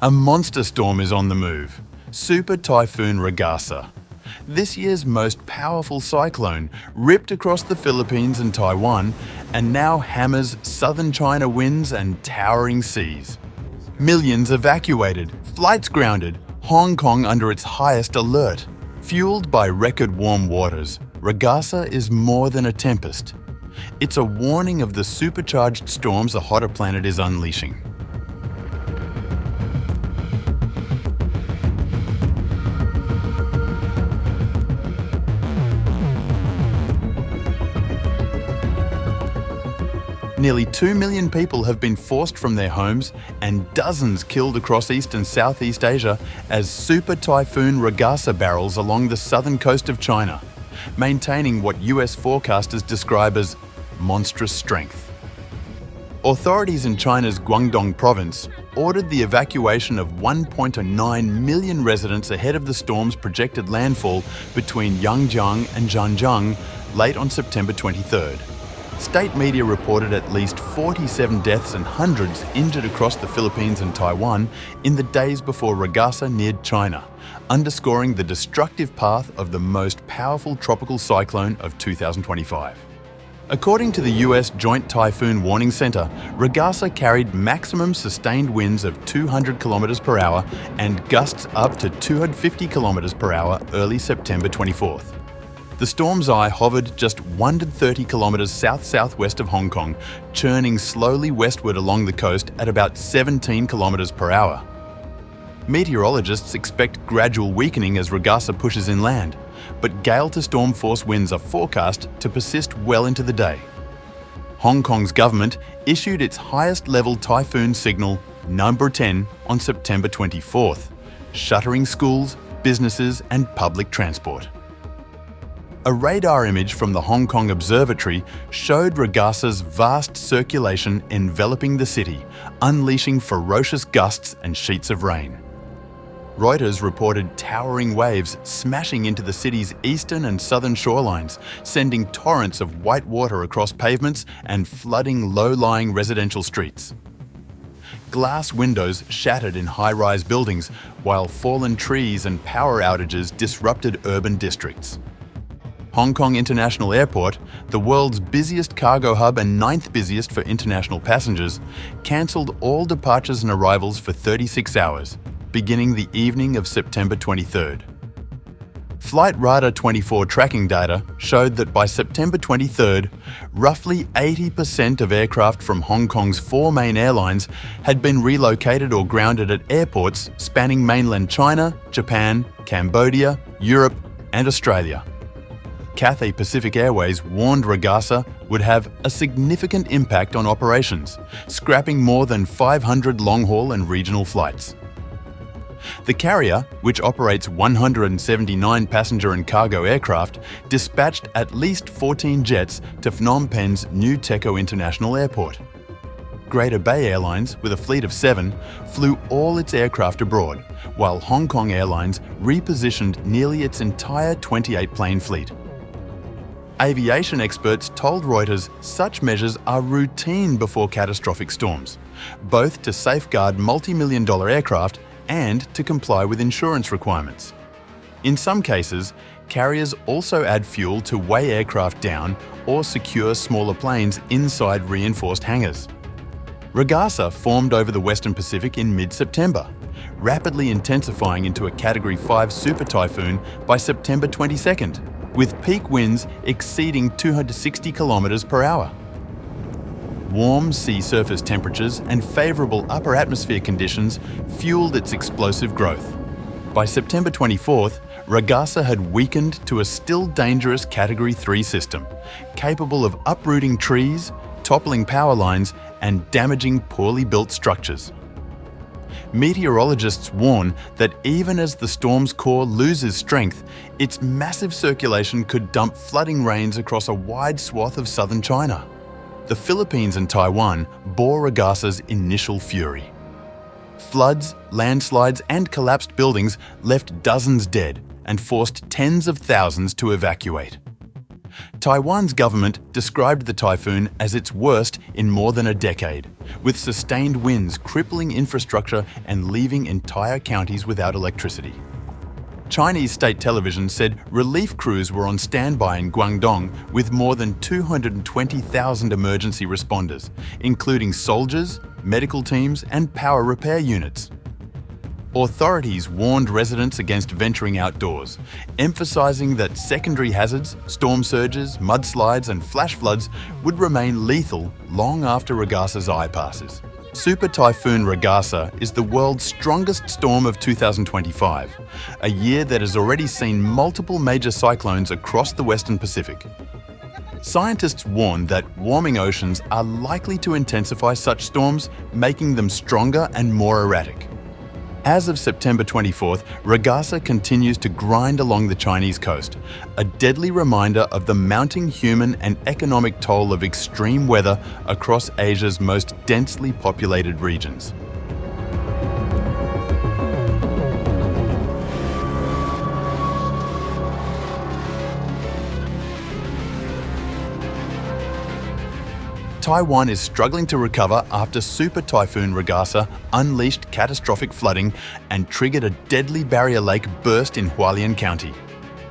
A monster storm is on the move. Super Typhoon Ragasa. This year's most powerful cyclone ripped across the Philippines and Taiwan and now hammers southern China winds and towering seas. Millions evacuated, flights grounded, Hong Kong under its highest alert. Fueled by record warm waters, Ragasa is more than a tempest. It's a warning of the supercharged storms the hotter planet is unleashing. Nearly 2 million people have been forced from their homes and dozens killed across East and Southeast Asia as Super Typhoon Ragasa barrels along the southern coast of China, maintaining what US forecasters describe as monstrous strength. Authorities in China's Guangdong province ordered the evacuation of 1.9 million residents ahead of the storm's projected landfall between Yangjiang and Zhanjiang late on September 23rd. State media reported at least 47 deaths and hundreds injured across the Philippines and Taiwan in the days before Ragasa neared China, underscoring the destructive path of the most powerful tropical cyclone of 2025. According to the US Joint Typhoon Warning Center, Ragasa carried maximum sustained winds of 200 km per hour and gusts up to 250 km per hour early September 24th. The storm's eye hovered just 130 kilometers south-southwest of Hong Kong, churning slowly westward along the coast at about 17 kilometers per hour. Meteorologists expect gradual weakening as Ragasa pushes inland, but gale-to-storm force winds are forecast to persist well into the day. Hong Kong's government issued its highest-level typhoon signal, number 10, on September 24th, shuttering schools, businesses and public transport. A radar image from the Hong Kong Observatory showed Ragasa's vast circulation enveloping the city, unleashing ferocious gusts and sheets of rain. Reuters reported towering waves smashing into the city's eastern and southern shorelines, sending torrents of white water across pavements and flooding low-lying residential streets. Glass windows shattered in high-rise buildings, while fallen trees and power outages disrupted urban districts. Hong Kong International Airport, the world's busiest cargo hub and 9th busiest for international passengers, cancelled all departures and arrivals for 36 hours, beginning the evening of September 23rd. Flight Radar 24 tracking data showed that by September 23rd, roughly 80% of aircraft from Hong Kong's 4 main airlines had been relocated or grounded at airports spanning mainland China, Japan, Cambodia, Europe and Australia. Cathay Pacific Airways warned Ragasa would have a significant impact on operations, scrapping more than 500 long-haul and regional flights. The carrier, which operates 179 passenger and cargo aircraft, dispatched at least 14 jets to Phnom Penh's New Teco International Airport. Greater Bay Airlines, with a fleet of 7, flew all its aircraft abroad, while Hong Kong Airlines repositioned nearly its entire 28-plane fleet. Aviation experts told Reuters such measures are routine before catastrophic storms, both to safeguard multi-million-dollar aircraft and to comply with insurance requirements. In some cases, carriers also add fuel to weigh aircraft down or secure smaller planes inside reinforced hangars. Ragasa formed over the Western Pacific in mid-September, rapidly intensifying into a Category 5 super typhoon by September 22nd, with peak winds exceeding 260 kilometers per hour. Warm sea surface temperatures and favorable upper atmosphere conditions fueled its explosive growth. By September 24th, Ragasa had weakened to a still dangerous Category 3 system, capable of uprooting trees, toppling power lines, and damaging poorly built structures. Meteorologists warn that even as the storm's core loses strength, its massive circulation could dump flooding rains across a wide swath of southern China. The Philippines and Taiwan bore Ragasa's initial fury. Floods, landslides, and collapsed buildings left dozens dead and forced tens of thousands to evacuate. Taiwan's government described the typhoon as its worst in more than a decade, with sustained winds crippling infrastructure and leaving entire counties without electricity. Chinese state television said relief crews were on standby in Guangdong with more than 220,000 emergency responders, including soldiers, medical teams, and power repair units. Authorities warned residents against venturing outdoors, emphasizing that secondary hazards, storm surges, mudslides, and flash floods would remain lethal long after Ragasa's eye passes. Super Typhoon Ragasa is the world's strongest storm of 2025, a year that has already seen multiple major cyclones across the Western Pacific. Scientists warn that warming oceans are likely to intensify such storms, making them stronger and more erratic. As of September 24th, Ragasa continues to grind along the Chinese coast, a deadly reminder of the mounting human and economic toll of extreme weather across Asia's most densely populated regions. Taiwan is struggling to recover after Super Typhoon Ragasa unleashed catastrophic flooding and triggered a deadly barrier lake burst in Hualien County.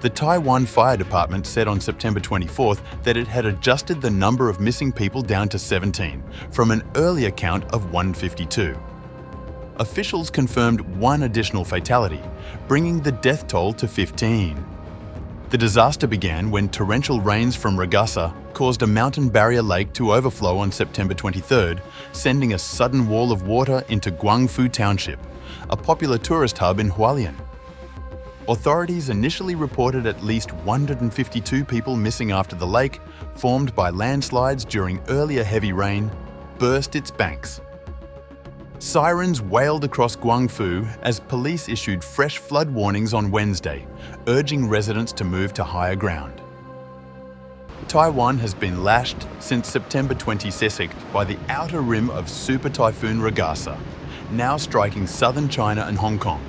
The Taiwan Fire Department said on September 24th that it had adjusted the number of missing people down to 17, from an earlier count of 152. Officials confirmed one additional fatality, bringing the death toll to 15. The disaster began when torrential rains from Ragasa caused a mountain barrier lake to overflow on September 23rd, sending a sudden wall of water into Guangfu Township, a popular tourist hub in Hualien. Authorities initially reported at least 152 people missing after the lake, formed by landslides during earlier heavy rain, burst its banks. Sirens wailed across Guangfu as police issued fresh flood warnings on Wednesday, urging residents to move to higher ground. Taiwan has been lashed since September 26th by the outer rim of Super Typhoon Ragasa, now striking southern China and Hong Kong.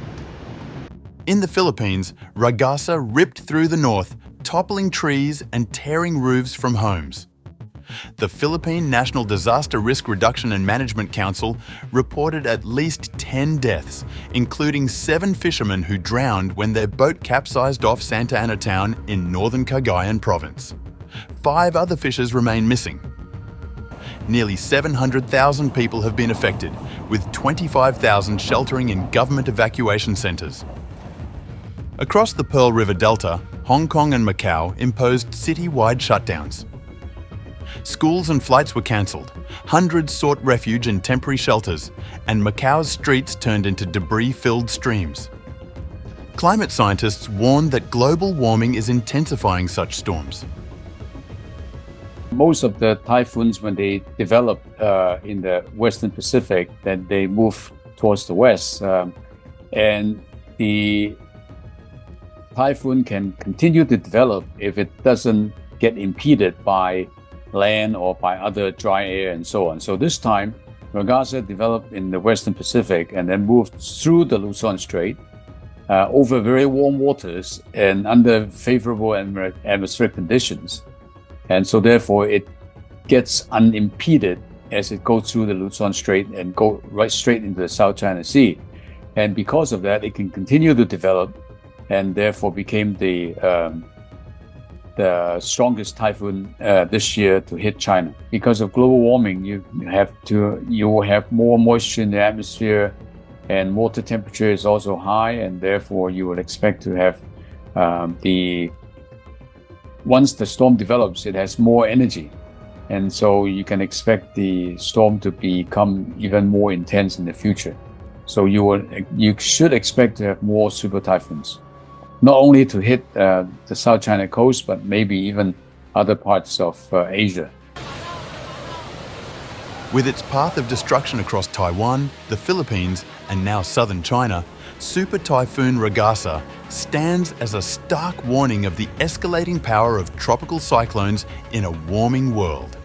In the Philippines, Ragasa ripped through the north, toppling trees and tearing roofs from homes. The Philippine National Disaster Risk Reduction and Management Council reported at least 10 deaths, including 7 fishermen who drowned when their boat capsized off Santa Ana town in northern Cagayan province. 5 other fishers remain missing. Nearly 700,000 people have been affected, with 25,000 sheltering in government evacuation centres. Across the Pearl River Delta, Hong Kong and Macau imposed city-wide shutdowns. Schools and flights were cancelled, hundreds sought refuge in temporary shelters, and Macau's streets turned into debris-filled streams. Climate scientists warn that global warming is intensifying such storms. Most of the typhoons, when they develop in the Western Pacific, then they move towards the west, and the typhoon can continue to develop if it doesn't get impeded by land or by other dry air and so on. So this time, Ragasa developed in the Western Pacific and then moved through the Luzon Strait over very warm waters and under favorable atmospheric conditions. And so therefore it gets unimpeded as it goes through the Luzon Strait and go right straight into the South China Sea. And because of that, it can continue to develop and therefore became the strongest typhoon this year to hit China. Because of global warming, you will have more moisture in the atmosphere, and water temperature is also high, and therefore you will expect to have once the storm develops, it has more energy, and so you can expect the storm to become even more intense in the future. So you should expect to have more super typhoons, not only to hit the South China coast, but maybe even other parts of Asia. With its path of destruction across Taiwan, the Philippines, and now southern China, Super Typhoon Ragasa stands as a stark warning of the escalating power of tropical cyclones in a warming world.